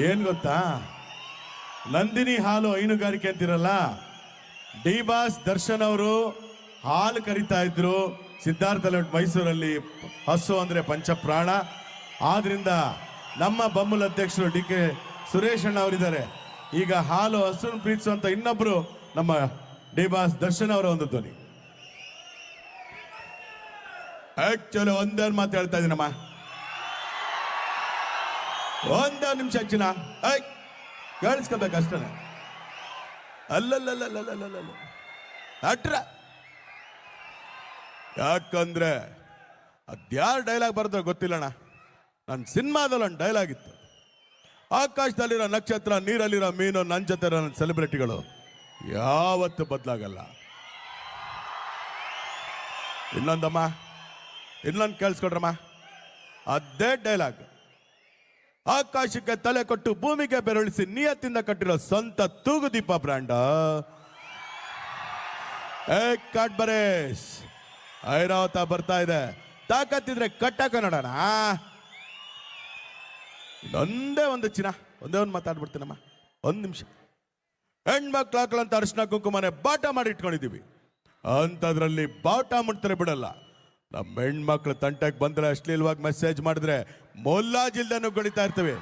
ಏನ್ ಗೊತ್ತಾ, ನಂದಿನಿ ಹಾಲು ಹೈನುಗಾರಿಕೆ ಅಂತಿರಲ್ಲ, ಡಿ ಬಾಸ್ ದರ್ಶನ್ ಅವರು ಹಾಲು ಕರಿತಾ ಇದ್ರು ಸಿದ್ಧಾರ್ಥ ಮೈಸೂರಲ್ಲಿ. ಹಸು ಅಂದ್ರೆ ಪಂಚಪ್ರಾಣ. ಆದ್ರಿಂದ ನಮ್ಮ ಬಮ್ಮುಲ್ ಅಧ್ಯಕ್ಷರು ಡಿ ಕೆ ಸುರೇಶ್ ಅಣ್ಣ ಅವರಿದ್ದಾರೆ. ಈಗ ಹಾಲು ಹಸುವನ್ನು ಪ್ರೀತಿಸುವಂತ ಇನ್ನೊಬ್ರು ನಮ್ಮ ಡಿ ಬಾಸ್ ದರ್ಶನ್ ಅವರ ಒಂದು ಧ್ವನಿ. ಆಕ್ಚುಲಿ ಒಂದೇ ಮಾತು ಹೇಳ್ತಾ ಇದೀನಮ್ಮ, ಒಂದೇ ನಿಮಿಷ ಹೆಚ್ಚಿನ ಕೇಳಿಸ್ಕೋಬೇಕಷ್ಟೇ. ಅಲ್ಲಲ್ಲಲ್ಲಲ್ಲಲ್ಲಲ್ಲ ಅಟ್ರ ಯಾಕಂದ್ರೆ ಅದ್ಯಾರು ಡೈಲಾಗ್ ಬರೆದ್ರೆ ಗೊತ್ತಿಲ್ಲಣ್ಣ. ನನ್ನ ಸಿನಿಮಾದಲ್ಲಿ ಒಂದು ಡೈಲಾಗ್ ಇತ್ತು, ಆಕಾಶದಲ್ಲಿರೋ ನಕ್ಷತ್ರ, ನೀರಲ್ಲಿರೋ ಮೀನು, ನನ್ನ ಜೊತೆ ನನ್ನ ಸೆಲೆಬ್ರಿಟಿಗಳು ಯಾವತ್ತು ಬದಲಾಗಲ್ಲ. ಇನ್ನೊಂದಮ್ಮ, ಇನ್ನೊಂದು ಕೇಳಿಸ್ಕೊಡ್ರಮ್ಮ, ಅದೇ ಡೈಲಾಗ್. ಆಕಾಶಕ್ಕೆ ತಲೆ ಕೊಟ್ಟು ಭೂಮಿಗೆ ಬೆರಳಿಸಿ ನಿಯತ್ತಿಂದ ಕಟ್ಟಿರೋ ಸ್ವಂತ ತೂಗುದೀಪ ಬ್ರ್ಯಾಂಡ ಕಾಡ್ಬರೇಶ್ ಐರಾವತ ಬರ್ತಾ ಇದೆ. ತಾಕತ್ತಿದ್ರೆ ಕಟ್ಟಾಕ ನೋಡೋಣ. ಇದೊಂದೇ ಒಂದು ಚಿನ್ನ, ಒಂದೇ ಒಂದು ಮಾತಾಡ್ಬಿಡ್ತೀನಮ್ಮ, ಒಂದು ನಿಮಿಷ. ಹೆಣ್ಮಕ್ಳು ಹಾಕಲಂತ ಅರಿಶಿನ ಕುಂಕುಮನೆ ಬಾಟ ಮಾಡಿ ಇಟ್ಕೊಂಡಿದೀವಿ, ಅಂಥದ್ರಲ್ಲಿ ಬಾಟ ಮುಟ್ತಾರೆ ಬಿಡಲ್ಲ. ನಮ್ಮ ಹೆಣ್ಮಕ್ಳು ತಂಟಕ್ಕೆ ಬಂದ್ರೆ ಅಶ್ಲೀಲವಾಗಿ ಮೆಸೇಜ್ ಮಾಡಿದ್ರೆ ಮೊಲ್ಲಾಜಿಲ್ದನೂ ಗಳಿತಾ ಇರ್ತೀವಿ.